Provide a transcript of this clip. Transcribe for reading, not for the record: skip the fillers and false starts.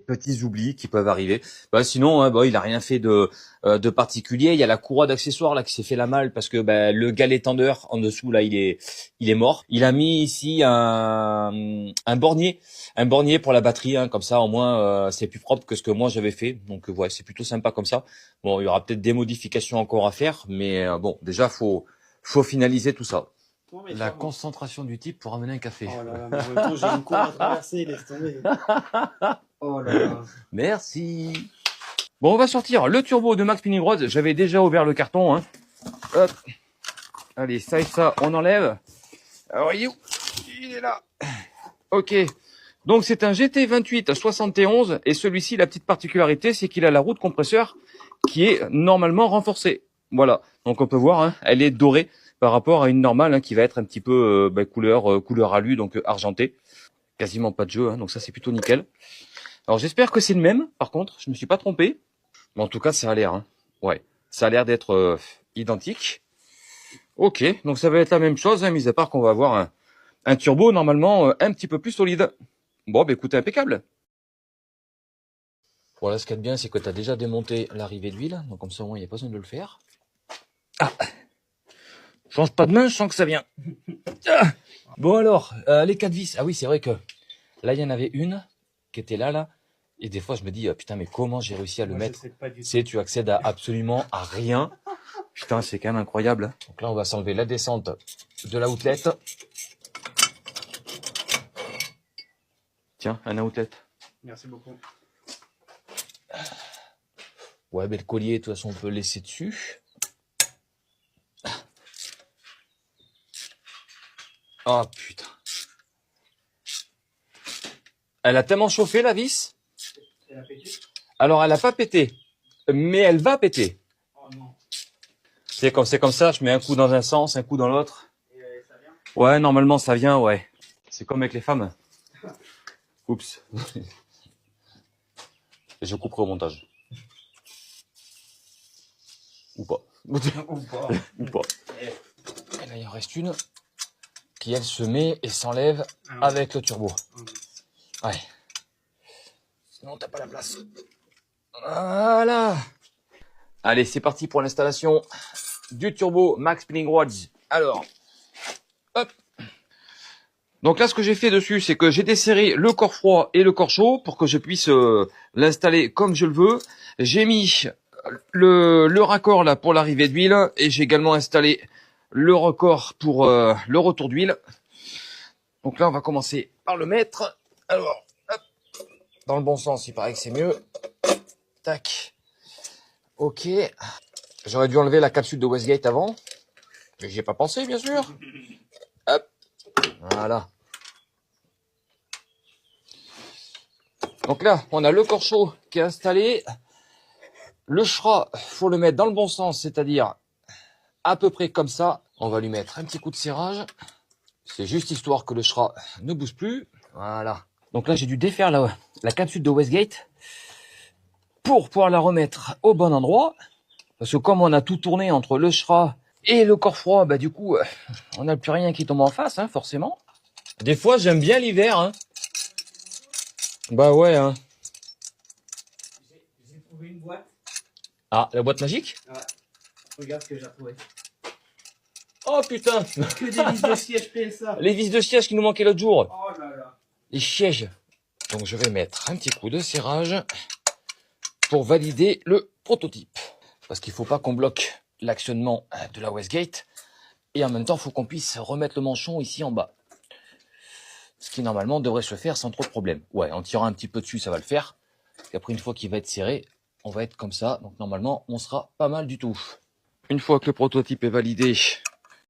petits oublis qui peuvent arriver. Bah, sinon, hein, bah, il a rien fait de particulier. Il y a la courroie d'accessoires là qui s'est fait la malle parce que bah, le galet tendeur en dessous là, il est mort. Il a mis ici un bornier pour la batterie, hein, comme ça au moins c'est plus propre que ce que moi j'avais fait. Donc ouais, c'est plutôt sympa comme ça. Bon, il y aura peut-être des modifications encore à faire, mais bon, déjà faut finaliser tout ça. La concentration du type pour ramener un café. Oh là là, mais en même temps, j'ai une cour à traverser, laisse tomber. Oh là là. Merci. Bon, on va sortir le turbo de Max Spinning Rods. J'avais déjà ouvert le carton, hein. Hop. Allez, ça et ça, on enlève. Alors, il est là. Ok. Donc, c'est un GT28 71. Et celui-ci, la petite particularité, c'est qu'il a la roue de compresseur qui est normalement renforcée. Voilà. Donc, on peut voir, hein, elle est dorée par rapport à une normale, hein, qui va être un petit peu couleur alu, donc argenté. Quasiment pas de jeu, hein, donc ça, c'est plutôt nickel. Alors, j'espère que c'est le même. Par contre, je me suis pas trompé. Mais en tout cas, ça a l'air, hein. Ouais. Ça a l'air d'être identique. Ok, donc ça va être la même chose, hein, mis à part qu'on va avoir un turbo normalement un petit peu plus solide. Bon, bah écoutez, impeccable. Voilà, ce qu'il y a de bien, c'est que tu as déjà démonté l'arrivée d'huile, donc comme ça au moins il n'y a pas besoin de le faire. Ah, change pas de main, je sens que ça vient. Ah. Bon alors, les 4 vis. Ah oui, c'est vrai que là il y en avait une qui était là. Et des fois je me dis, putain, mais comment j'ai réussi à le mettre? Tu accèdes à absolument à rien. Putain, c'est quand même incroyable. Donc là, on va s'enlever la descente de la outlet. Tiens, un outlet. Merci beaucoup. Ouais, mais le collier, de toute façon, on peut le laisser dessus. Oh, putain. Elle a tellement chauffé, la vis. Elle a pété? Alors, elle a pas pété. Mais elle va péter. Oh non. C'est comme ça, je mets un coup dans un sens, un coup dans l'autre. Et ça vient? Ouais, normalement, ça vient, ouais. C'est comme avec les femmes. Oups. Et je couperai au montage. Ou pas. Ou pas. Ou pas. Et là, il en reste une qui, elle, se met et s'enlève avec le turbo. Ouais. Sinon, t'as pas la place. Voilà. Allez, c'est parti pour l'installation du turbo Max Spinning Rods. Alors, hop. Donc là, ce que j'ai fait dessus, c'est que j'ai desserré le corps froid et le corps chaud pour que je puisse l'installer comme je le veux. J'ai mis le raccord là pour l'arrivée d'huile et j'ai également installé le raccord pour le retour d'huile. Donc là, on va commencer par le mettre. Alors, hop, dans le bon sens, il paraît que c'est mieux. Tac. Ok. J'aurais dû enlever la capsule de Westgate avant, mais j'y ai pas pensé, bien sûr. Hop. Voilà. Donc là, on a le corps chaud qui est installé. Le Schra, faut le mettre dans le bon sens, c'est-à-dire à peu près comme ça. On va lui mettre un petit coup de serrage. C'est juste histoire que le Schra ne bouge plus. Voilà. Donc là, j'ai dû défaire la capsule de Westgate pour pouvoir la remettre au bon endroit. Parce que comme on a tout tourné entre le Schra et le corps froid, bah du coup, on n'a plus rien qui tombe en face, hein, forcément. Des fois, j'aime bien l'hiver, hein. Bah ouais, hein. J'ai trouvé une boîte. Ah, la boîte magique? Ouais. Regarde ce que j'ai trouvé. Oh putain. Que des vis de siège PSA. Les vis de siège qui nous manquaient l'autre jour. Oh là là. Les sièges. Donc je vais mettre un petit coup de serrage pour valider le prototype. Parce qu'il ne faut pas qu'on bloque l'actionnement de la Westgate. Et en même temps, il faut qu'on puisse remettre le manchon ici en bas. Ce qui normalement devrait se faire sans trop de problème. Ouais, en tirant un petit peu dessus, ça va le faire. Et après, une fois qu'il va être serré, on va être comme ça. Donc normalement, on sera pas mal du tout. Une fois que le prototype est validé,